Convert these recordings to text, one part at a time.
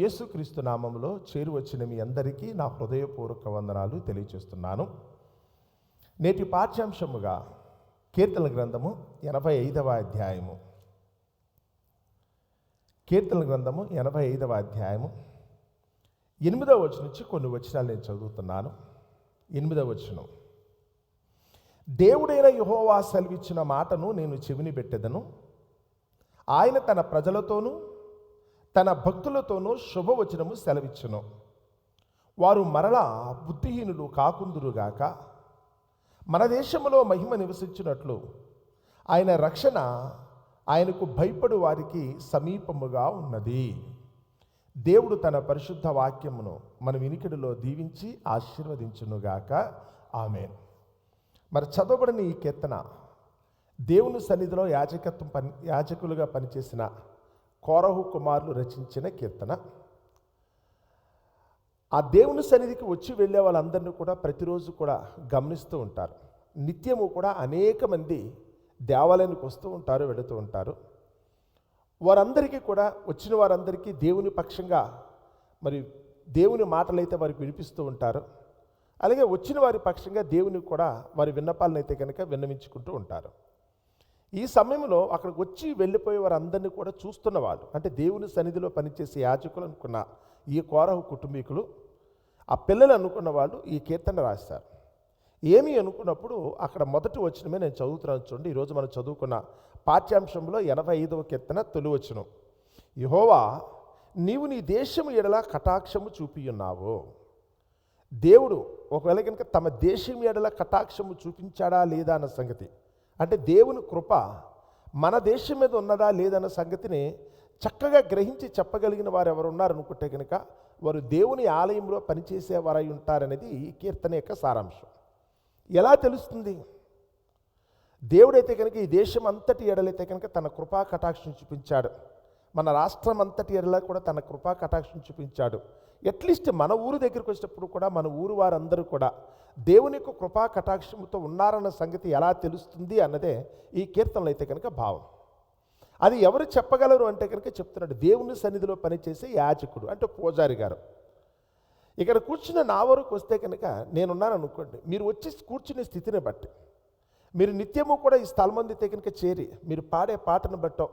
యేసుక్రీస్తు నామములో చేరువచ్చిన మీ అందరికీ నా హృదయపూర్వక వందనాలు తెలియజేస్తున్నాను. నేటి పాఠ్యాంశముగా కీర్తనల గ్రంథము 85వ అధ్యాయము. కీర్తనల గ్రంథము 85వ అధ్యాయము 8వ వచనం నుంచి కొన్ని వచనాలు నేను చదువుతున్నాను. 8వ వచనం: దేవుడైన యెహోవా సెలవిచ్చిన మాటను నేను చెవిని పెట్టెదను. ఆయన తన ప్రజలతోనూ తన భక్తులతోనూ శుభవచనము సెలవిచ్చును. వారు మరలా బుద్ధిహీనులు కాకుందురుగాక. మన దేశంలో మహిమ నివసించినట్లు ఆయన రక్షణ ఆయనకు భయపడు వారికి సమీపముగా ఉన్నది. దేవుడు తన పరిశుద్ధ వాక్యమును మన వినికిడిలో దీవించి ఆశీర్వదించునుగాక. ఆమేన్. మరి చదవబడిన ఈ కీర్తన దేవుని సన్నిధిలో యాజకులుగా పనిచేసిన కోరహు కుమారులు రచించిన కీర్తన. ఆ దేవుని సన్నిధికి వచ్చి వెళ్ళే వాళ్ళందరినీ కూడా ప్రతిరోజు కూడా గమనిస్తూ ఉంటారు. నిత్యము కూడా అనేక మంది దేవాలయానికి వస్తూ ఉంటారు, వెళుతూ ఉంటారు. వారందరికీ కూడా వచ్చిన వారందరికీ దేవుని పక్షంగా మరి దేవుని మాటలైతే వారికి వినిపిస్తూ ఉంటారు. అలాగే వచ్చిన వారి పక్షంగా దేవునికి కూడా వారి విన్నపాలను అయితే కనుక విన్నవించుకుంటూ ఉంటారు. ఈ సమయంలో అక్కడికి వచ్చి వెళ్ళిపోయే వారందరినీ కూడా చూస్తున్నవాళ్ళు, అంటే దేవుని సన్నిధిలో పనిచేసే యాజకులు అనుకున్న ఈ కోరహు కుటుంబీకులు, ఆ పిల్లలు అనుకున్న వాళ్ళు ఈ కీర్తన రాశారు. ఏమి అనుకున్నప్పుడు అక్కడ మొదటి వచనమే నేను చదువుతున్నాను చూడండి. ఈరోజు మనం చదువుకున్న పాఠ్యాంశంలో 85వ కీర్తన తొలి వచనం: యెహోవా, నీవు నీ దేశము ఎడల కటాక్షము చూపియున్నావు. దేవుడు ఒకవేళ కనుక తమ దేశం ఎడల కటాక్షము చూపించాడా లేదా అన్న సంగతి, అంటే దేవుని కృప మన దేశం మీద ఉన్నదా లేదన్న సంగతిని చక్కగా గ్రహించి చెప్పగలిగిన వారు ఎవరు ఉన్నారనుకుంటే కనుక వారు దేవుని ఆలయంలో పనిచేసేవారై ఉంటారనేది ఈ కీర్తన యొక్క సారాంశం. ఎలా తెలుస్తుంది? దేవుడైతే కనుక ఈ దేశం అంతటి ఎడలైతే కనుక తన కృపా కటాక్షం చూపించాడు. మన రాష్ట్రం అంతటి ఎడల కూడా తన కృపా కటాక్షం చూపించాడు. అట్లీస్ట్ మన ఊరు దగ్గరికి వచ్చినప్పుడు కూడా మన ఊరు వారందరూ కూడా దేవుని యొక్క కృపా కటాక్షముతో ఉన్నారన్న సంగతి ఎలా తెలుస్తుంది అన్నదే ఈ కీర్తనలో అయితే కనుక భావం. అది ఎవరు చెప్పగలరు అంటే కనుక చెప్తున్నాడు దేవుని సన్నిధిలో పనిచేసే యాజకుడు, అంటే పూజారి గారు. ఇక్కడ కూర్చున్న నా వరకు వస్తే కనుక నేనున్నాను అనుకోండి, మీరు వచ్చి కూర్చునే స్థితిని బట్టి, మీరు నిత్యము కూడా ఈ స్థలం అయితే కనుక చేరి మీరు పాడే పాటను బట్టో,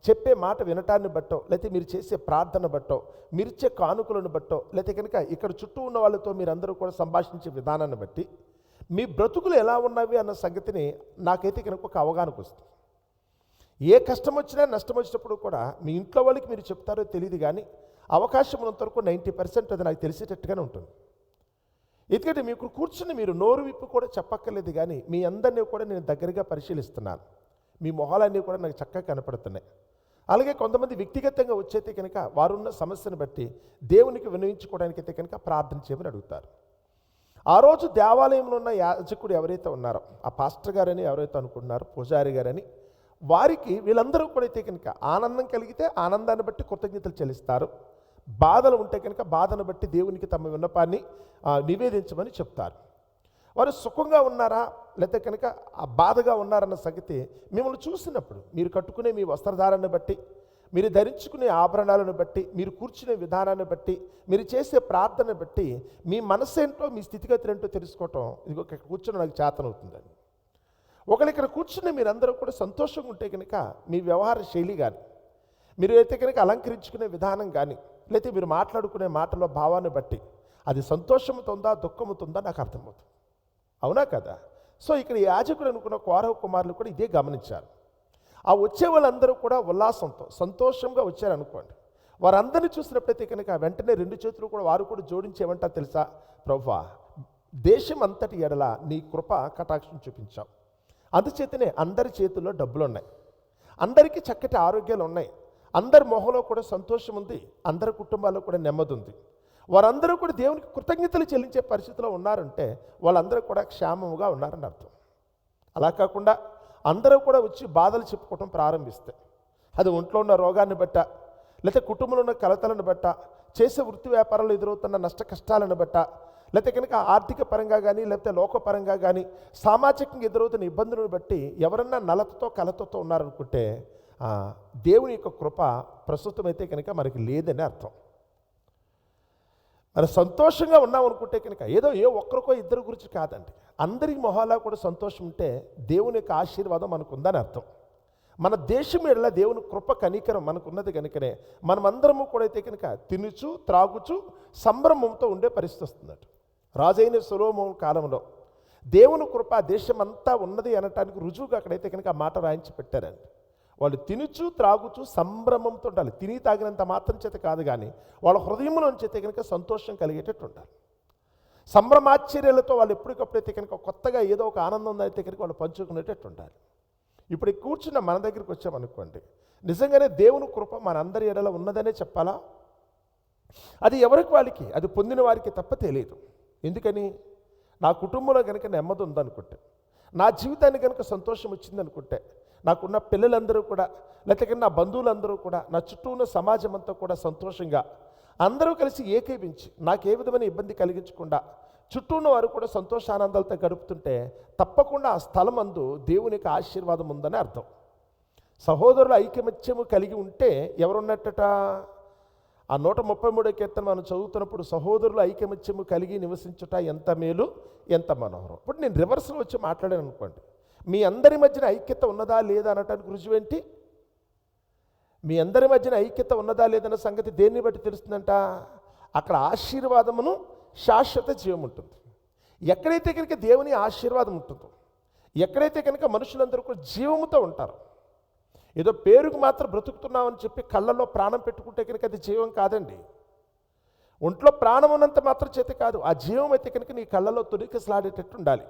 చెప్పే మాట వినటాన్ని బట్టో, లేకపోతే మీరు చేసే ప్రార్థన బట్టో, మీరిచ్చే కానుకలను బట్టో, లేకపోతే కనుక ఇక్కడ చుట్టూ ఉన్న వాళ్ళతో మీరందరూ కూడా సంభాషించే విధానాన్ని బట్టి మీ బ్రతుకులు ఎలా ఉన్నవి అన్న సంగతిని నాకైతే కనుక ఒక అవగాహనకు వస్తుంది. ఏ కష్టం వచ్చినా నష్టం వచ్చినప్పుడు కూడా మీ ఇంట్లో వాళ్ళకి మీరు చెప్తారో తెలియదు, కానీ అవకాశం ఉన్నంత వరకు 90% అది నాకు తెలిసేటట్టుగానే ఉంటుంది. ఎందుకంటే మీకు కూర్చుని మీరు నోరు విప్పు కూడా చెప్పక్కర్లేదు, కానీ మీ అందరినీ కూడా నేను దగ్గరగా పరిశీలిస్తున్నాను. మీ మొహాలన్నీ కూడా నాకు చక్కగా కనపడుతున్నాయి. అలాగే కొంతమంది వ్యక్తిగతంగా వచ్చేతే కనుక వారున్న సమస్యను బట్టి దేవునికి వినవించుకోవడానికి అయితే కనుక ప్రార్థన చేయమని అడుగుతారు. ఆ రోజు దేవాలయంలో ఉన్న యాజకుడు ఎవరైతే ఉన్నారో, ఆ పాస్టర్ గారని ఎవరైతే అనుకుంటున్నారో, పూజారి గారని, వారికి వీళ్ళందరూ కూడా అయితే కనుక ఆనందం కలిగితే ఆనందాన్ని బట్టి కృతజ్ఞతలు చెల్లిస్తారు. బాధలు ఉంటే కనుక బాధను బట్టి దేవునికి తమ విన్నపాన్ని నివేదించమని చెప్తారు. వారు సుఖంగా ఉన్నారా లేకపోతే కనుక ఆ బాధగా ఉన్నారన్న సంగతి మిమ్మల్ని చూసినప్పుడు, మీరు కట్టుకునే మీ వస్త్రధారాన్ని బట్టి, మీరు ధరించుకునే ఆభరణాలను బట్టి, మీరు కూర్చునే విధానాన్ని బట్టి, మీరు చేసే ప్రార్థన బట్టి మీ మనసు ఏంటో, మీ స్థితిగతులు ఏంటో తెలుసుకోవటం ఇది ఇక్కడ కూర్చొని నాకు చేతనవుతుందండి. ఒకళ్ళు ఇక్కడ కూర్చుని మీరందరూ కూడా సంతోషంగా ఉంటే కనుక మీ వ్యవహార శైలి కానీ, మీరు అయితే కనుక అలంకరించుకునే విధానం కానీ, లేకపోతే మీరు మాట్లాడుకునే మాటలో భావాన్ని బట్టి అది సంతోషముతుందా దుఃఖముతుందా నాకు అర్థమవుతుంది. అవునా కదా? సో ఇక్కడ యాజకుడు అనుకున్న కోరహు కుమారులు కూడా ఇదే గమనించారు. ఆ వచ్చే వాళ్ళందరూ కూడా ఉల్లాసంతో సంతోషంగా వచ్చారనుకోండి, వారందరినీ చూసినప్పుడైతే కనుక వెంటనే 2 చేతులు కూడా వారు కూడా జోడించేమంటారు తెలుసా? ప్రభువా, దేశం అంతటి ఎడల నీ కృప కటాక్షం చూపించావు. అందుచేతనే అందరి చేతుల్లో డబ్బులు ఉన్నాయి, అందరికీ చక్కటి ఆరోగ్యాలు ఉన్నాయి, అందరి మొహంలో కూడా సంతోషం ఉంది, అందరి కుటుంబాల్లో కూడా నెమ్మది ఉంది. వారందరూ కూడా దేవునికి కృతజ్ఞతలు చెల్లించే పరిస్థితిలో ఉన్నారంటే వాళ్ళందరూ కూడా క్షేమముగా ఉన్నారని అర్థం. అలా కాకుండా అందరూ కూడా వచ్చి బాధలు చెప్పుకోవటం ప్రారంభిస్తే, అది ఒంట్లో ఉన్న రోగాన్ని బట్ట, లేకపోతే కుటుంబంలో ఉన్న కలతలను బట్ట, చేసే వృత్తి వ్యాపారాలు ఎదురవుతున్న నష్ట కష్టాలను బట్ట, లేకపోతే కనుక ఆర్థిక పరంగా కానీ లేకపోతే లోకపరంగా కానీ సామాజికంగా ఎదురవుతున్న ఇబ్బందులను బట్టి ఎవరన్నా నలతతో కలతతో ఉన్నారనుకుంటే దేవుని యొక్క కృప ప్రస్తుతం అయితే కనుక మనకి లేదని అర్థం. మరి సంతోషంగా ఉన్నాం అనుకుంటే కనుక ఏదో ఒక్కరికో ఇద్దరి గురించి కాదండి, అందరి మొహాల్లో కూడా సంతోషం ఉంటే దేవుని యొక్క ఆశీర్వాదం మనకు ఉందని అర్థం. మన దేశం ఎడల దేవుని కృప కనికరం మనకున్నది కనుకనే మనమందరము కూడా అయితే కనుక తినుచు త్రాగుచు సంభ్రమంతో ఉండే పరిస్థితి వస్తుందట. రాజైన సొలొమోను కాలంలో దేవుని కృప దేశం అంతా ఉన్నది అనటానికి రుజువుగా అక్కడైతే కనుక ఆ మాట రాయించి పెట్టారండి. వాళ్ళు తినుచు త్రాగుచు సంభ్రమంతో ఉండాలి. తిని తాగినంత మాత్రం చేత కాదు, కానీ వాళ్ళ హృదయంలోంచి అయితే కనుక సంతోషం కలిగేటట్టు ఉండాలి. సంభ్రమాశ్చర్యాలతో వాళ్ళు ఎప్పటికప్పుడైతే కనుక కొత్తగా ఏదో ఒక ఆనందం అయితే కనుక వాళ్ళు పంచుకునేటట్టు ఉండాలి. ఇప్పుడు కూర్చున్న మన దగ్గరికి వచ్చామనుకోండి, నిజంగానే దేవుని కృప మనందరి ఎడల ఉన్నదనే చెప్పాలా? అది ఎవరికి వాళ్ళకి, అది పొందిన వారికి తప్ప తెలియదు. ఎందుకని? నా కుటుంబంలో కనుక నెమ్మది ఉందనుకుంటే, నా జీవితాన్ని కనుక సంతోషం వచ్చిందనుకుంటే, నాకున్న పిల్లలందరూ కూడా, లేకపోతే నా బంధువులందరూ కూడా, నా చుట్టూ ఉన్న సమాజం అంతా కూడా సంతోషంగా అందరూ కలిసి ఏకీభించి నాకు ఏ విధమైన ఇబ్బంది కలిగించకుండా చుట్టూ ఉన్న వారు కూడా సంతోషానందాలతో గడుపుతుంటే తప్పకుండా ఆ స్థలం అందు దేవునికి ఆశీర్వాదం ఉందని అర్థం. సహోదరుల ఐకమత్యము కలిగి ఉంటే ఎవరున్నట్టట? ఆ 133వ కీర్తన మనం చదువుతున్నప్పుడు సహోదరుల ఐకమత్యము కలిగి నివసించుట ఎంత మేలు, ఎంత మనోహరం. ఇప్పుడు నేను రివర్స్లో వచ్చి మాట్లాడాను అనుకోండి, మీ అందరి మధ్యన ఐక్యత ఉన్నదా లేదా అనటానికి రుజువేంటి? మీ అందరి మధ్యన ఐక్యత ఉన్నదా లేదన్న సంగతి దేన్ని బట్టి తెలుస్తుందంట? అక్కడ ఆశీర్వాదమును శాశ్వత జీవం ఉంటుంది. ఎక్కడైతే కనుక దేవుని ఆశీర్వాదం ఉంటుందో, ఎక్కడైతే కనుక మనుషులందరూ కూడా జీవముతో ఉంటారు, ఏదో పేరుకు మాత్రం బ్రతుకుతున్నామని చెప్పి కళ్ళల్లో ప్రాణం పెట్టుకుంటే కనుక అది జీవం కాదండి. ఒంట్లో ప్రాణం ఉన్నంత మాత్రం చేత కాదు, ఆ జీవం అయితే కనుక నీ కళ్ళల్లో తొలికసలాడేటట్టు ఉండాలి.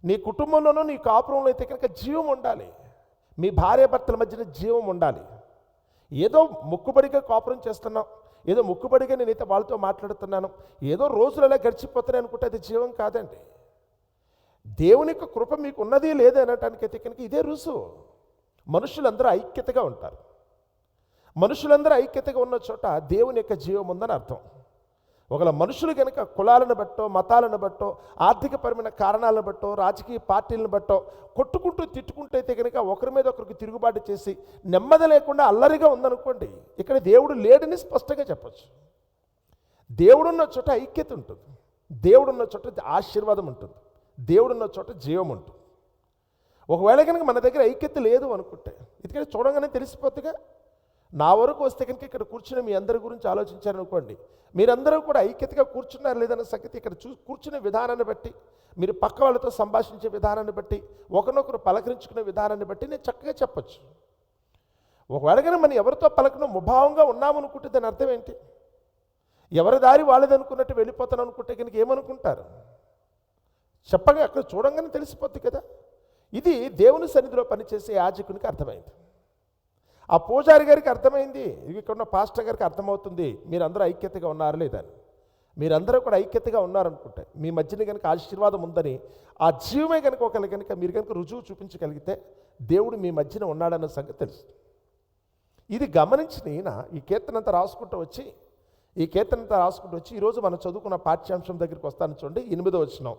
నీ కుటుంబంలోనూ నీ కాపురంలో అయితే కనుక జీవం ఉండాలి. మీ భార్యాభర్తల మధ్యన జీవం ఉండాలి. ఏదో మొక్కుబడిగా కాపురం చేస్తున్నాం, ఏదో మొక్కుబడిగా నేనైతే వాళ్ళతో మాట్లాడుతున్నాను, ఏదో రోజులు అలా గడిచిపోతున్నాయి అనుకుంటే అది జీవం కాదండి. దేవుని యొక్క కృప మీకు ఉన్నది లేదు అనటానికైతే కనుక ఇదే రుజువు. మనుషులందరూ ఐక్యతగా ఉంటారు. మనుషులందరూ ఐక్యతగా ఉన్న చోట దేవుని యొక్క జీవం ఉందని అర్థం. ఒకవేళ మనుషులు కనుక కులాలను బట్టో, మతాలను బట్టో, ఆర్థికపరమైన కారణాలను బట్టో, రాజకీయ పార్టీలను బట్టో కొట్టుకుంటూ తిట్టుకుంటూ అయితే కనుక ఒకరి మీద ఒకరికి తిరుగుబాటు చేసి నెమ్మది లేకుండా అల్లరిగా ఉందనుకోండి, ఇక్కడ దేవుడు లేడని స్పష్టంగా చెప్పచ్చు. దేవుడున్న చోట ఐక్యత ఉంటుంది, దేవుడున్న చోట ఆశీర్వాదం ఉంటుంది, దేవుడున్న చోట జీవం ఉంటుంది. ఒకవేళ కనుక మన దగ్గర ఐక్యత లేదు అనుకుంటే, ఎందుకంటే చూడగానే తెలిసిపోతుందిగా. నా వరకు వస్తే కనుక ఇక్కడ కూర్చుని మీ అందరి గురించి ఆలోచించారనుకోండి, మీరందరూ కూడా ఐక్యతగా కూర్చున్నారు లేదన్న సంగతి ఇక్కడ కూర్చునే విధానాన్ని బట్టి, మీరు పక్క వాళ్ళతో సంభాషించే విధానాన్ని బట్టి, ఒకరినొకరు పలకరించుకునే విధానాన్ని బట్టి నేను చక్కగా చెప్పచ్చు. ఒకవేళ కనుక మనం ఎవరితో పలకడం ముభావంగా ఉన్నామనుకుంటే దాని అర్థం ఏంటి? ఎవరి దారి వాళ్ళది అనుకున్నట్టు వెళ్ళిపోతాను అనుకుంటే కనుక ఏమనుకుంటారు? చెప్పగా అక్కడ చూడంగానే తెలిసిపోద్ది కదా. ఇది దేవుని సన్నిధిలో పనిచేసే యాజకునికి అర్థమైంది, ఆ పూజారి గారికి అర్థమైంది, ఇక్కడ ఉన్న పాస్టర్ గారికి అర్థమవుతుంది మీరందరూ ఐక్యతగా ఉన్నారు లేదని. మీరందరూ కూడా ఐక్యతగా ఉన్నారనుకుంటే మీ మధ్యన కనుక ఆశీర్వాదం ఉందని, ఆ జీవమే కనుక ఒకరి కనుక మీరు కనుక రుజువు చూపించగలిగితే దేవుడు మీ మధ్యన ఉన్నాడన్న సంగతి తెలుసు. ఇది గమనించిన ఈయన ఈ కీర్తనంతా రాసుకుంటూ వచ్చి ఈరోజు మనం చదువుకున్న పాఠ్యాంశం దగ్గరికి వస్తాను చూడండి. 8వ వచనం,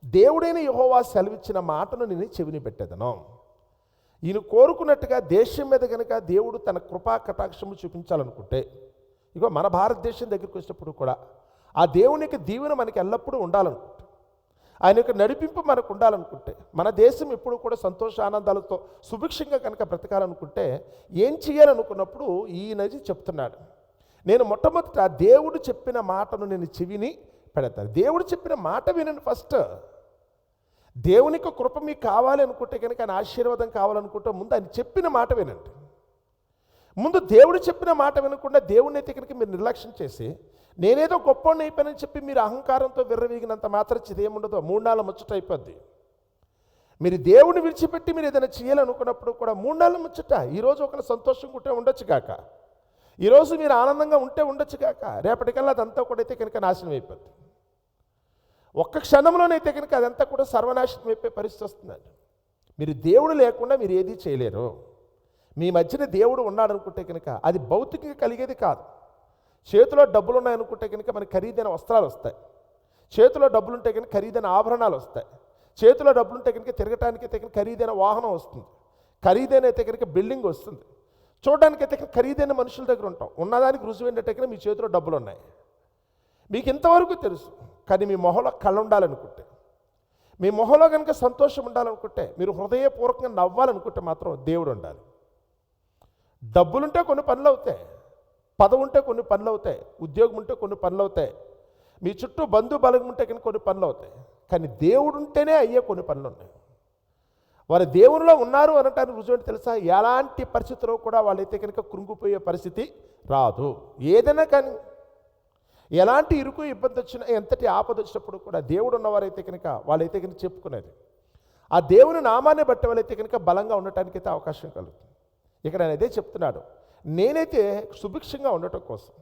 దేవుడైన యెహోవా సెలవిచ్చిన మాటను నేను చెవిని పెట్టేదను. ఈయన కోరుకున్నట్టుగా దేశం మీద కనుక దేవుడు తన కృపా కటాక్షము చూపించాలనుకుంటే, ఇగో మన భారతదేశం దగ్గరికి వచ్చినప్పుడు కూడా ఆ దేవుని యొక్క దీవెన మనకి ఎల్లప్పుడూ ఉండాలనుకుంటే, ఆయన యొక్క నడిపింపు మనకు ఉండాలనుకుంటే, మన దేశం ఎప్పుడు కూడా సంతోషానందాలతో సుభిక్షంగా కనుక బ్రతకాలనుకుంటే ఏం చేయాలనుకున్నప్పుడు ఈయనది చెప్తున్నాడు. నేను మొట్టమొదట దేవుడు చెప్పిన మాటను నేను చెవిని పెడతాను. దేవుడు చెప్పిన మాట వినండి. ఫస్ట్ దేవునికి కృప మీకు కావాలి అనుకుంటే కనుక, ఆయన ఆశీర్వాదం కావాలనుకుంటే ముందు ఆయన చెప్పిన మాట వినండి. ముందు దేవుడు చెప్పిన మాట వినకుండా దేవుడిని అయితే కనుక మీరు నిర్లక్ష్యం చేసి నేనేదో గొప్పవాడిని అయిపోయానని చెప్పి మీరు అహంకారంతో విర్రవీగినంత మాత్రం ఇదేముండదు, 3 ముచ్చట అయిపోద్ది. మీరు దేవుడిని విడిచిపెట్టి మీరు ఏదైనా చేయాలనుకున్నప్పుడు కూడా 3 ముచ్చట. ఈరోజు ఒకరు సంతోషంగా ఉంటే ఉండొచ్చు కాక, ఈరోజు మీరు ఆనందంగా ఉంటే ఉండొచ్చు కాక, రేపటికల్లా అదంతా కూడా అయితే కనుక నాశనం అయిపోద్ది. ఒక్క క్షణంలోనైతే కనుక అదంతా కూడా సర్వనాశనం అయిపోయే పరిస్థితి వస్తుందండి. మీరు దేవుడు లేకుండా మీరు ఏదీ చేయలేరు. మీ మధ్యన దేవుడు ఉన్నాడనుకుంటే కనుక అది భౌతికంగా కలిగేది కాదు. చేతిలో డబ్బులు ఉన్నాయనుకుంటే కనుక మనకి ఖరీదైన వస్త్రాలు వస్తాయి, చేతిలో డబ్బులుంటే కనుక ఖరీదైన ఆభరణాలు వస్తాయి, చేతిలో డబ్బులుంటే కనుక తిరగటానికి అయితే కనుక ఖరీదైన వాహనం వస్తుంది, ఖరీదైన అయితే కనుక బిల్డింగ్ వస్తుంది, చూడడానికి అయితే ఖరీదైన మనుషుల దగ్గర ఉంటాం. ఉన్నదానికి రుజువు ఏంటంటే కనుక మీ చేతిలో డబ్బులు ఉన్నాయి. మీకు ఇంతవరకు తెలుసు. కానీ మీ మొహంలో కళ ఉండాలనుకుంటే, మీ మొహంలో కనుక సంతోషం ఉండాలనుకుంటే, మీరు హృదయపూర్వకంగా నవ్వాలనుకుంటే మాత్రం దేవుడు ఉండాలి. డబ్బులుంటే కొన్ని పనులు అవుతాయి, పదవి ఉంటే కొన్ని పనులు అవుతాయి, ఉద్యోగం ఉంటే కొన్ని పనులు అవుతాయి, మీ చుట్టూ బంధు బలం ఉంటే కనుక కొన్ని పనులు అవుతాయి. కానీ దేవుడు ఉంటేనే అయ్యే కొన్ని పనులు ఉన్నాయి. వారు దేవునిలో ఉన్నారు అనటానికి రుజువు తెలుసా? ఎలాంటి పరిస్థితుల్లో కూడా వాళ్ళైతే కనుక కృంగిపోయే పరిస్థితి రాదు. ఏదైనా కానీ ఎలాంటి ఇరుకు ఇబ్బంది వచ్చినా, ఎంతటి ఆపద వచ్చినప్పుడు కూడా దేవుడు ఉన్నవారైతే కనుక వాళ్ళైతే కనుక చెప్పుకునేది ఆ దేవుని నామాన్ని బట్టి వాళ్ళైతే కనుక బలంగా ఉండటానికి అయితే అవకాశం కలుగుతుంది. ఇక్కడ ఆయన అదే చెప్తున్నాడు, నేనైతే సుభిక్షంగా ఉండటం కోసం,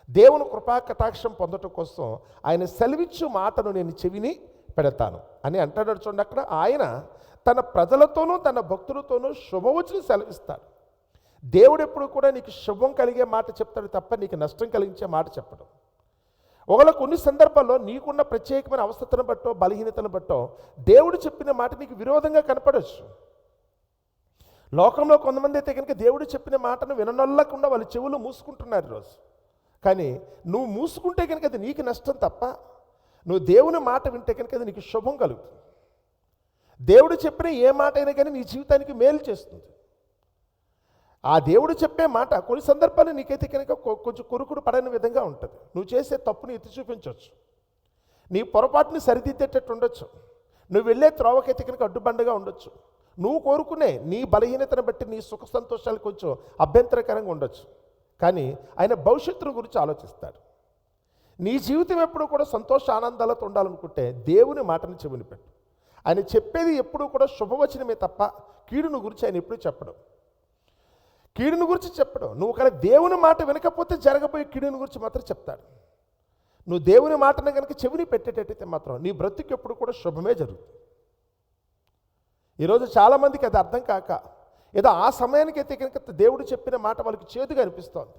దేవుని కృపా కటాక్షం పొందటం కోసం ఆయన సెలవిచ్చు మాటను నేను చెవిని పెడతాను అని అంటాడు. చూడండి, అక్కడ ఆయన తన ప్రజలతోనూ తన భక్తులతోనూ శుభవచనం సెలవిస్తాడు. దేవుడు ఎప్పుడు కూడా నీకు శుభం కలిగే మాట చెప్తాడు తప్ప నీకు నష్టం కలిగించే మాట చెప్పడం. ఒకవేళ కొన్ని సందర్భాల్లో నీకున్న ప్రత్యేకమైన అవస్థతను బట్టో బలహీనతను బట్టో దేవుడు చెప్పిన మాట నీకు విరోధంగా కనపడవచ్చు. లోకంలో కొంతమంది అయితే కనుక దేవుడు చెప్పిన మాటను విననొల్లకుండా వాళ్ళ చెవులు మూసుకుంటున్నారు ఈరోజు. కానీ నువ్వు మూసుకుంటే కనుక అది నీకు నష్టం తప్ప, నువ్వు దేవుని మాట వింటే కనుక అది నీకు శుభం కలుగుతుంది. దేవుడు చెప్పిన ఏ మాట అయినా కానీ నీ జీవితానికి మేలు చేస్తుంది. ఆ దేవుడు చెప్పే మాట కొన్ని సందర్భాలు నీకైతే కనుక కొంచెం కొరుకుడు పడని విధంగా ఉంటుంది. నువ్వు చేసే తప్పుని ఎత్తి చూపించవచ్చు, నీ పొరపాటుని సరిదిద్దేటట్టు ఉండొచ్చు, నువ్వు వెళ్ళే త్రోవకైతే కనుక అడ్డుబండగా ఉండొచ్చు, నువ్వు కోరుకునే నీ బలహీనతను బట్టి నీ సుఖ సంతోషాలు కొంచెం అభ్యంతరకరంగా ఉండొచ్చు. కానీ ఆయన భవిష్యత్తును గురించి ఆలోచిస్తాడు. నీ జీవితం ఎప్పుడు కూడా సంతోష ఆనందాలతో ఉండాలనుకుంటే దేవుని మాటను చెవిని పెట్టు. ఆయన చెప్పేది ఎప్పుడూ కూడా శుభవచనమే తప్ప కీడును గురించి ఆయన ఎప్పుడూ చెప్పడం. కీడును గురించి చెప్పడం. నువ్వు కానీ దేవుని మాట వినకపోతే జరగబోయే కీడుని గురించి మాత్రం చెప్తాడు. నువ్వు దేవుని మాటను కనుక చెవిని పెట్టేటట్టయితే మాత్రం నీ బ్రతుకు ఎప్పుడు కూడా శుభమే జరుగుతుంది. ఈరోజు చాలామందికి అది అర్థం కాక ఏదో ఆ సమయానికి అయితే కనుక దేవుడు చెప్పిన మాట వాళ్ళకి చేదుగా అనిపిస్తోంది.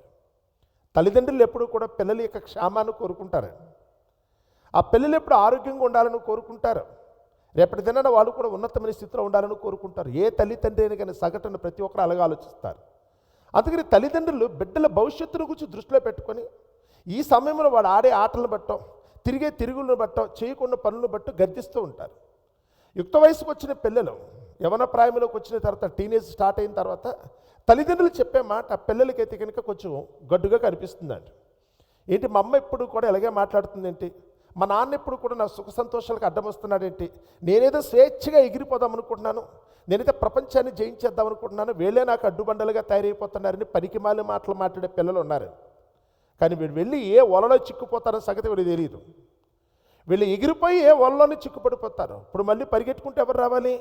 తల్లిదండ్రులు ఎప్పుడు కూడా పిల్లల యొక్క క్షేమాన్ని కోరుకుంటారు. ఆ పిల్లలు ఎప్పుడు ఆరోగ్యంగా ఉండాలని కోరుకుంటారు. రేపటి దినాన వాళ్ళు కూడా ఉన్నతమైన స్థితిలో ఉండాలని కోరుకుంటారు. ఏ తల్లిదండ్రి అయినా కానీ సగటున ప్రతి ఒక్కరు అలాగే ఆలోచిస్తారు. అందుకని తల్లిదండ్రులు బిడ్డల భవిష్యత్తును గురించి దృష్టిలో పెట్టుకొని ఈ సమయంలో వాడు ఆడే ఆటలను బట్టో, తిరిగే తిరుగులను బట్టో, చేయకుండా పనులను బట్టో గర్దిస్తూ ఉంటారు. యుక్త వయసుకు వచ్చిన పిల్లలు యవన ప్రాయంలోకి వచ్చిన తర్వాత, టీనేజ్ స్టార్ట్ అయిన తర్వాత తల్లిదండ్రులు చెప్పే మాట పిల్లలకైతే కనుక కొంచెం గడ్డుగా కనిపిస్తుందండి. ఏంటి మా అమ్మ ఎప్పుడు కూడా ఎలాగే మాట్లాడుతుంది ఏంటి, మా నాన్న ఎప్పుడు కూడా నా సుఖ సంతోషాలకు అడ్డం వస్తున్నాడేంటి, నేనేదో స్వేచ్ఛగా ఎగిరిపోదాం అనుకుంటున్నాను, నేనైతే ప్రపంచాన్ని జయించేద్దాం అనుకుంటున్నాను, వీళ్ళే నాకు అడ్డుబండలుగా తయారైపోతున్నారని పనికిమాలి మాటలు మాట్లాడే పిల్లలు ఉన్నారు. కానీ వీళ్ళు వెళ్ళి ఏ వలలో చిక్కుపోతారో సంగతి వీళ్ళు తెలియదు. వీళ్ళు ఎగిరిపోయి ఏ వలలోనే చిక్కుపడిపోతారు. ఇప్పుడు మళ్ళీ పరిగెట్టుకుంటే ఎవరు రావాలి?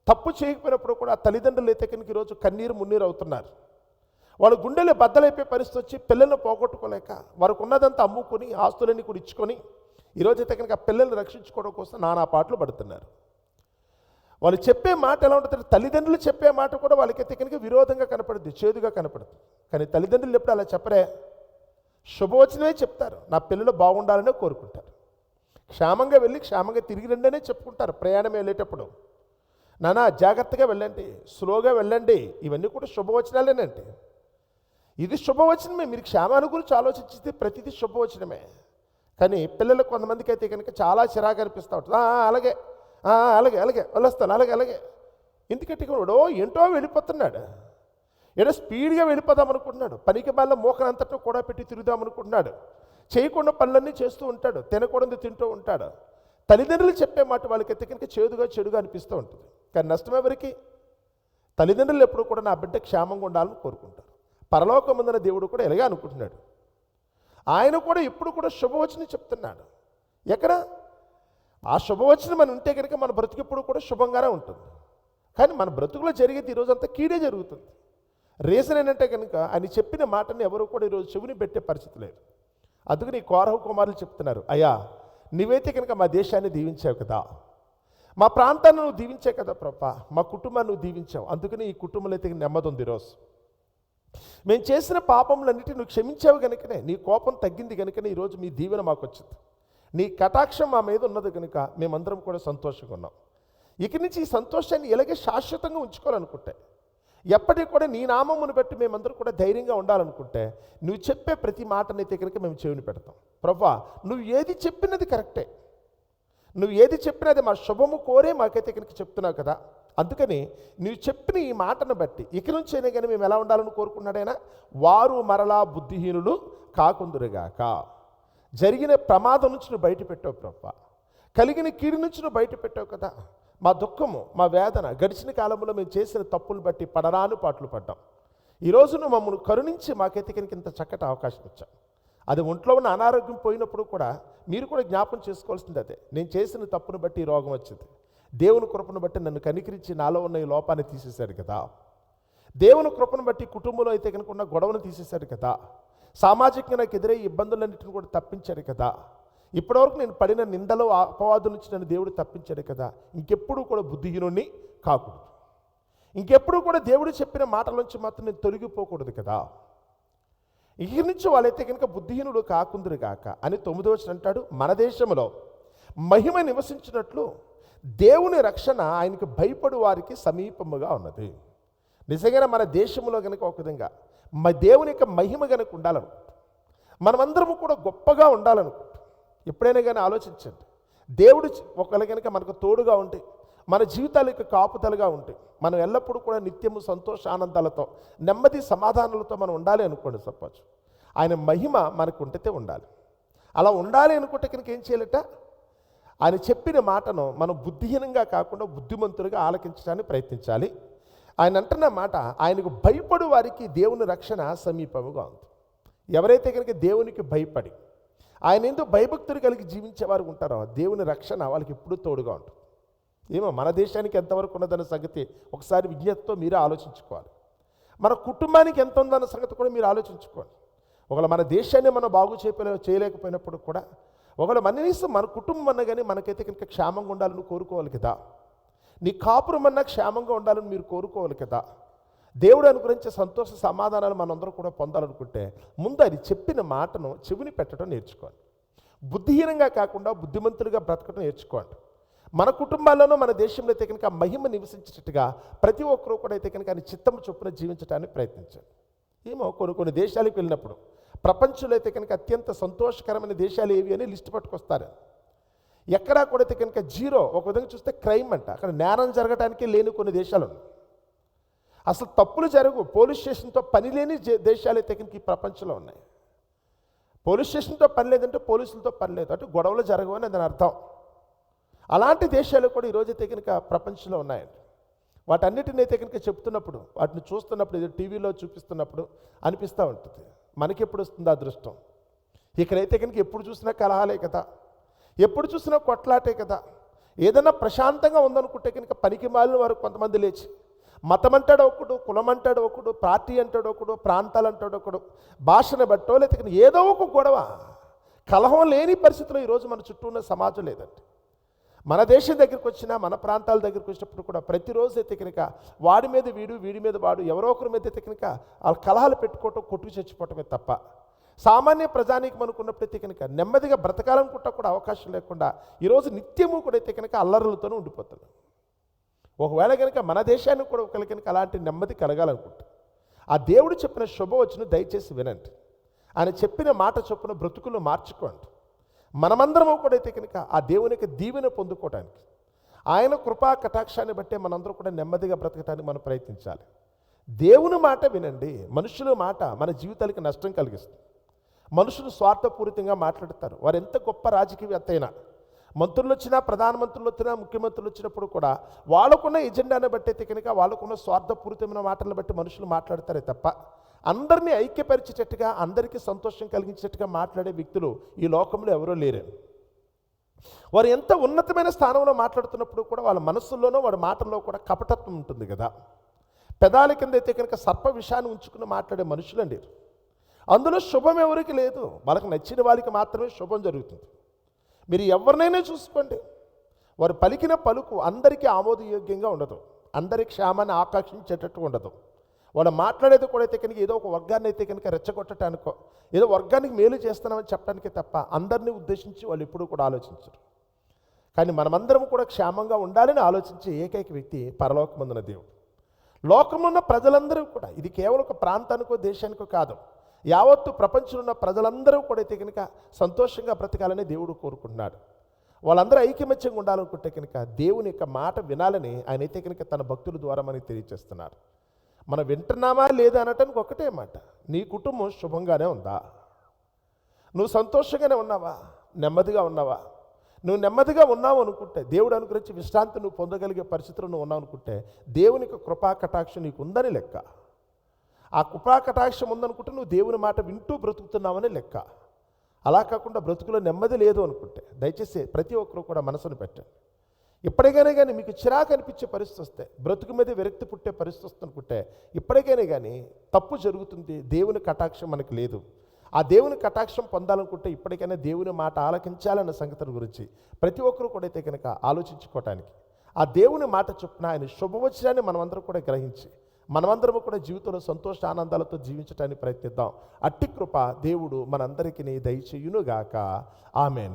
తప్పు చేయకపోయినప్పుడు కూడా ఆ తల్లిదండ్రులు అయితే కనుక ఈరోజు కన్నీరు మున్నీరు అవుతున్నారు. వాళ్ళ గుండెలు బద్దలైపోయే పరిస్థితి వచ్చి పిల్లలను పోగొట్టుకోలేక వారికి ఉన్నదంతా అమ్ముకొని ఆస్తులన్నీ కూడా ఇచ్చుకొని ఈరోజైతే కనుక ఆ పిల్లల్ని రక్షించుకోవడం కోసం నానా పాటలు పడుతున్నారు. వాళ్ళు చెప్పే మాట ఎలా ఉంటుంది? తల్లిదండ్రులు చెప్పే మాట కూడా వాళ్ళకైతే కనుక విరోధంగా కనపడుద్ది, చేదుగా కనపడుతుంది. కానీ తల్లిదండ్రులు ఎప్పుడు అలా చెప్పరే, శుభవచనమే చెప్తారు. నా పిల్లలు బాగుండాలనే కోరుకుంటారు. క్షేమంగా వెళ్ళి క్షేమంగా తిరిగి రండి అనే చెప్పుకుంటారు. ప్రయాణం వెళ్ళేటప్పుడు నానా జాగ్రత్తగా వెళ్ళండి, స్లోగా వెళ్ళండి, ఇవన్నీ కూడా శుభవచనాలేనండి. ఇది శుభవచనమే. మీరు క్షేమాన్ని గురించి ఆలోచించితే ప్రతిదీ శుభవచనమే. కానీ పిల్లలకు కొంతమందికి అయితే కనుక చాలా చిరాకు అనిపిస్తూ ఉంటుంది. అలాగే అలాగే అలాగే వెళ్ళొస్తాను, అలాగే అలాగే ఎందుకంటే వాడు ఏంటో వెళ్ళిపోతున్నాడు, ఏదో స్పీడ్గా వెళ్ళిపోదాం అనుకుంటున్నాడు, పనికి మళ్ళీ మోకనంతటా కూడా పెట్టి తిరుగుదాం అనుకుంటున్నాడు, చేయకుండా పనులన్నీ చేస్తూ ఉంటాడు, తినకూడదు తింటూ ఉంటాడు. తల్లిదండ్రులు చెప్పే మాట వాళ్ళకైతే కనుక చెడుగా అనిపిస్తూ ఉంటుంది. కానీ నష్టం ఎవరికి? తల్లిదండ్రులు ఎప్పుడు కూడా నా బిడ్డ క్షేమంగా ఉండాలని కోరుకుంటారు. పరలోకమందున దేవుడు కూడా ఇలాగే అనుకుంటున్నాడు. ఆయన కూడా ఎప్పుడు కూడా శుభవచనం చెప్తున్నాడు. ఎక్కడ ఆ శుభవచనం మనం ఉంటే కనుక మన బ్రతుకెప్పుడు కూడా శుభంగానే ఉంటుంది. కానీ మన బ్రతుకులో జరిగేది ఈరోజంతా కీడే జరుగుతుంది. రీజన్ ఏంటంటే కనుక ఆయన చెప్పిన మాటని ఎవరు కూడా ఈరోజు చెవిని పెట్టే పరిస్థితి లేదు. అందుకని ఈ కోరహ కుమారులు చెప్తున్నారు, అయ్యా నువ్వైతే కనుక మా దేశాన్ని దీవించావు కదా, మా ప్రాంతాన్ని నువ్వు దీవించావు కదా ప్రభా, మా కుటుంబాన్ని నువ్వు దీవించావు, అందుకని ఈ కుటుంబంలో అయితే నెమ్మది ఉంది. ఈరోజు మేము చేసిన పాపములన్నిటి నువ్వు క్షమించావు కనుకనే, నీ కోపం తగ్గింది కనుకనే ఈరోజు మీ దీవెన మాకు వచ్చింది, నీ కటాక్షం మా మీద ఉన్నది కనుక మేమందరం కూడా సంతోషంగా ఉన్నాం. ఇక నుంచి ఈ సంతోషాన్ని ఎలాగే శాశ్వతంగా ఉంచుకోవాలనుకుంటే ఎప్పటికి కూడా నీ నామమును బట్టి మేమందరూ కూడా ధైర్యంగా ఉండాలనుకుంటే నువ్వు చెప్పే ప్రతి మాటనైతే కనుక మేము చెవిని పెడతాం. ప్రభువా, నువ్వు ఏది చెప్పినది కరెక్టే, నువ్వు ఏది చెప్పినది మా శుభము కోరే మాకైతే కనుక చెప్తున్నావు కదా. అందుకని నువ్వు చెప్పిన ఈ మాటను బట్టి ఇక నుంచి అయినా కానీ మేము ఎలా ఉండాలని కోరుకున్నాడైనా, వారు మరలా బుద్ధిహీనులు కాకుందురుగాక. జరిగిన ప్రమాదం నుంచి నువ్వు బయట పెట్టావు ప్రభువా, కలిగిన కీడు నుంచి నువ్వు బయట పెట్టావు కదా. మా దుఃఖము, మా వేదన, గడిచిన కాలంలో మేము చేసిన తప్పులు బట్టి పడరాను పాటలు పడ్డాం. ఈరోజు నువ్వు మమ్మల్ని కరుణించి మాకైతే కనుక ఇంత చక్కటి అవకాశం ఇచ్చావు. అది ఒంట్లో ఉన్న అనారోగ్యం పోయినప్పుడు కూడా మీరు కూడా జ్ఞాపం చేసుకోవాల్సింది అదే, నేను చేసిన తప్పును బట్టి ఈ రోగం వచ్చింది. దేవుని కృపను బట్టి నన్ను కనికరించి నాలో ఉన్న ఈ లోపాన్ని తీసేశాడు కదా. దేవుని కృపను బట్టి కుటుంబంలో అయితే కనుక ఉన్న గొడవను తీసేశాడు కదా. సామాజికంగా నాకు ఎదురయ్యే ఇబ్బందులన్నింటిని కూడా తప్పించాడు కదా. ఇప్పటివరకు నేను పడిన నిందలు, అపవాదుల నుంచి నన్ను దేవుడు తప్పించాడు కదా. ఇంకెప్పుడు కూడా బుద్ధిహీనుణ్ణి కాకూడదు, ఇంకెప్పుడు కూడా దేవుడు చెప్పిన మాటల నుంచి మాత్రం నేను తొలగిపోకూడదు కదా. ఇక నుంచి వాళ్ళైతే కనుక బుద్ధిహీనుడు కాకుందురు గాక అని 9వ వచనం అంటాడు, మన దేశంలో మహిమ నివసించినట్లు దేవుని రక్షణ ఆయనకు భయపడు వారికి సమీపముగా ఉన్నది. నిజంగా మన దేశంలో కనుక ఒక విధంగా దేవుని యొక్క మహిమ కనుక ఉండాలనుకుంటాం, మనమందరము కూడా గొప్పగా ఉండాలనుకుంటాం. ఎప్పుడైనా కానీ ఆలోచించండి, దేవుడు ఒకవేళ కనుక మనకు తోడుగా ఉంటే, మన జీవితాలకు కాపుదలుగా ఉంటే, మనం ఎల్లప్పుడూ కూడా నిత్యము సంతోష ఆనందాలతో, నెమ్మది సమాధానాలతో మనం ఉండాలి అనుకోండి. సపోజ్ ఆయన మహిమ మనకు ఉంటే ఉండాలి. అలా ఉండాలి అనుకుంటే కనుక ఏం చేయాలట, ఆయన చెప్పిన మాటను మనం బుద్ధిహీనంగా కాకుండా బుద్ధిమంతులుగా ఆలకించడానికి ప్రయత్నించాలి. ఆయన అంటున్న మాట, ఆయనకు భయపడు వారికి దేవుని రక్షణ సమీపముగా ఉంది. ఎవరైతే కనుక దేవునికి భయపడి ఆయన ఎందుకు భయభక్తులు కలిగి జీవించేవారు ఉంటారో దేవుని రక్షణ వాళ్ళకి ఎప్పుడూ తోడుగా ఉంటుంది. ఏమో మన దేశానికి ఎంతవరకు ఉన్నదన్న సంగతి ఒకసారి విజ్ఞతతో మీరే ఆలోచించుకోవాలి. మన కుటుంబానికి ఎంత ఉందన్న సంగతి కూడా మీరు ఆలోచించుకోవాలి. ఒకవేళ మన దేశాన్ని మనం బాగు చేయలేకపోయినప్పుడు కూడా ఒకవేళ మన కుటుంబం అన్నా కానీ మనకైతే కనుక క్షేమంగా ఉండాలని కోరుకోవాలి కదా. నీ కాపురం అన్నా క్షేమంగా ఉండాలని మీరు కోరుకోవాలి కదా. దేవుడు అనుగ్రహించే సంతోష సమాధానాలు మనందరూ కూడా పొందాలనుకుంటే ముందు అది చెప్పిన మాటను చెవిని పెట్టడం నేర్చుకోండి. బుద్ధిహీనంగా కాకుండా బుద్ధిమంతులుగా బ్రతకడం నేర్చుకోండి. మన కుటుంబాల్లోనూ మన దేశంలో అయితే కనుక మహిమ నివసించేటట్టుగా ప్రతి ఒక్కరూ కూడా అయితే కనుక ఆయన చిత్తము చొప్పున జీవించడానికి ప్రయత్నించండి. ఏమో కొన్ని దేశాలకు వెళ్ళినప్పుడు ప్రపంచంలో అయితే కనుక అత్యంత సంతోషకరమైన దేశాలు ఏవి అని లిస్టు పట్టుకొస్తారు. ఎక్కడా కూడా అయితే కనుక జీరో, ఒక విధంగా చూస్తే క్రైమ్ అంట. అక్కడ నేరం జరగడానికి లేని కొన్ని దేశాలు ఉన్నాయి. అసలు తప్పులు జరగు, పోలీస్ స్టేషన్తో పని లేని దేశాలు అయితే కనుక ఈ ప్రపంచంలో ఉన్నాయి. పోలీస్ స్టేషన్తో పని లేదంటే పోలీసులతో పని లేదు, అంటే గొడవలు జరగవు అని దాని అర్థం. అలాంటి దేశాలు కూడా ఈరోజైతే కనుక ప్రపంచంలో ఉన్నాయండి. వాటన్నిటిని అయితే కనుక చెప్తున్నప్పుడు, వాటిని చూస్తున్నప్పుడు, ఏదో టీవీలో చూపిస్తున్నప్పుడు అనిపిస్తూ ఉంటుంది, మనకెప్పుడు వస్తుంది అదృష్టం. ఇక్కడైతే కనుక ఎప్పుడు చూసినా కలహాలే కదా, ఎప్పుడు చూసినా కొట్లాటే కదా. ఏదైనా ప్రశాంతంగా ఉందనుకుంటే కనుక పనికి మాలిన వారు కొంతమంది లేచి మతం అంటాడు ఒకడు, కులం అంటాడు ఒకడు, పార్టీ అంటాడు ఒకడు, ప్రాంతాలు అంటాడు ఒకడు, భాషను బట్టో లేకపోతే ఏదో ఒక గొడవ, కలహం లేని పరిస్థితిలో ఈరోజు మన చుట్టూ ఉన్న సమాజం లేదండి. మన దేశం దగ్గరికి వచ్చినా, మన ప్రాంతాల దగ్గరికి వచ్చినప్పుడు కూడా ప్రతిరోజు అయితే కనుక వాడి మీద వీడు, వీడి మీద వాడు, ఎవరో ఒకరి మీద అయితే కనుక వాళ్ళ కలహాలు పెట్టుకోవటం, కొట్టుకు చచ్చిపోవటమే తప్ప సామాన్య ప్రజానికి అనుకున్నప్పుడైతే కనుక నెమ్మదిగా బ్రతకాలనుకుంటా కూడా అవకాశం లేకుండా ఈరోజు నిత్యము కూడా అయితే కనుక అల్లర్లతోనే ఉండిపోతుంది. ఒకవేళ కనుక మన దేశానికి కూడా ఒకవేళ కనుక అలాంటి నెమ్మది కలగాలనుకుంటా, ఆ దేవుడు చెప్పిన శుభవచనం దయచేసి వినండి. ఆయన చెప్పిన మాట చొప్పున బ్రతుకులు మార్చుకోండి. మనమందరము కూడా అయితే కనుక ఆ దేవుని యొక్క దీవెన పొందుకోవడానికి, ఆయన కృపా కటాక్షాన్ని బట్టే మనందరూ కూడా నెమ్మదిగా బ్రతకటానికి మనం ప్రయత్నించాలి. దేవుని మాట వినండి. మనుషుల మాట మన జీవితాలకి నష్టం కలిగిస్తుంది. మనుషులు స్వార్థపూరితంగా మాట్లాడతారు. వారు ఎంత గొప్ప రాజకీయవేత్త అయినా, మంత్రులు వచ్చినా, ప్రధానమంత్రులు వచ్చినా, ముఖ్యమంత్రులు వచ్చినప్పుడు కూడా వాళ్ళకున్న ఎజెండాను బట్టి అయితే కనుక వాళ్ళకున్న స్వార్థపూరితమైన మాటలను బట్టి మనుషులు మాట్లాడతారే తప్ప అందరినీ ఐక్యపరిచేటట్టుగా, అందరికీ సంతోషం కలిగించేటట్టుగా మాట్లాడే వ్యక్తులు ఈ లోకంలో ఎవరో లేరు. వారు ఎంత ఉన్నతమైన స్థానంలో మాట్లాడుతున్నప్పుడు కూడా వాళ్ళ మనస్సుల్లోనో వాడి మాటల్లో కూడా కపటత్వం ఉంటుంది కదా. పెదాల కింద అయితే కనుక సర్ప విషయాన్ని ఉంచుకుని మాట్లాడే మనుషులండి. అందులో శుభం ఎవరికి లేదు, వాళ్ళకి నచ్చిన వాళ్ళకి మాత్రమే శుభం జరుగుతుంది. మీరు ఎవరినైనా చూసుకోండి, వారు పలికిన పలుకు అందరికీ ఆమోదయోగ్యంగా ఉండదు, అందరి క్షేమాన్ని ఆకర్షించేటట్టు ఉండదు. వాళ్ళు మాట్లాడేది కూడా అయితే కనుక ఏదో ఒక వర్గాన్ని అయితే కనుక రెచ్చగొట్టడానికో, ఏదో వర్గానికి మేలు చేస్తున్నామని చెప్పడానికే తప్ప అందరినీ ఉద్దేశించి వాళ్ళు ఎప్పుడూ కూడా ఆలోచించరు. కానీ మనమందరం కూడా క్షేమంగా ఉండాలని ఆలోచించే ఏకైక వ్యక్తి పరలోకమందున దేవుడు. లోకంలో ఉన్న ప్రజలందరూ కూడా, ఇది కేవలం ఒక ప్రాంతానికో దేశానికో కాదు, యావత్తు ప్రపంచంలో ఉన్న ప్రజలందరూ కూడా అయితే కనుక సంతోషంగా బ్రతకాలని దేవుడు కోరుకుంటున్నాడు. వాళ్ళందరూ ఐకమత్యంగా ఉండాలనుకుంటే కనుక దేవుని యొక్క మాట వినాలని ఆయన అయితే కనుక తన భక్తుల ద్వారా మనకి తెలియజేస్తున్నాడు. మనం వింటున్నామా లేదా అనటానికి ఒకటే మాట, నీ కుటుంబం శుభంగానే ఉందా? నువ్వు సంతోషంగానే ఉన్నావా? నెమ్మదిగా ఉన్నావా? నువ్వు నెమ్మదిగా ఉన్నావు అనుకుంటే, దేవుడు అనుగ్రహించి విశ్రాంతి నువ్వు పొందగలిగే పరిస్థితులు నువ్వు ఉన్నావు అనుకుంటే, దేవుని యొక్క కృపా కటాక్షం నీకు ఉందని లెక్క. ఆ కృపా కటాక్షం ఉందనుకుంటే నువ్వు దేవుని మాట వింటూ బ్రతుకుతున్నావని లెక్క. అలా కాకుండా బ్రతుకులో నెమ్మది లేదు అనుకుంటే దయచేసి ప్రతి ఒక్కరూ కూడా మనసును పెట్టండి. ఇప్పటికైనా కానీ మీకు చిరాకు అనిపించే పరిస్థితి వస్తే, బ్రతుకు మీద విరక్తి పుట్టే పరిస్థితి వస్తుంది అనుకుంటే, ఇప్పటికైనా కానీ తప్పు జరుగుతుంది, దేవుని కటాక్షం మనకు లేదు. ఆ దేవుని కటాక్షం పొందాలనుకుంటే ఇప్పటికైనా దేవుని మాట ఆలకించాలన్న సంగతిని గురించి ప్రతి ఒక్కరూ కూడా అయితే కనుక ఆలోచించుకోవటానికి, ఆ దేవుని మాట చొప్పున ఆయన శుభవచనాన్ని మనమందరం కూడా గ్రహించి మనమందరము కూడా జీవితంలో సంతోష ఆనందాలతో జీవించడానికి ప్రయత్నిద్దాం. అట్టి కృప దేవుడు మనందరికీ దయచేయునుగాక. ఆమెన్.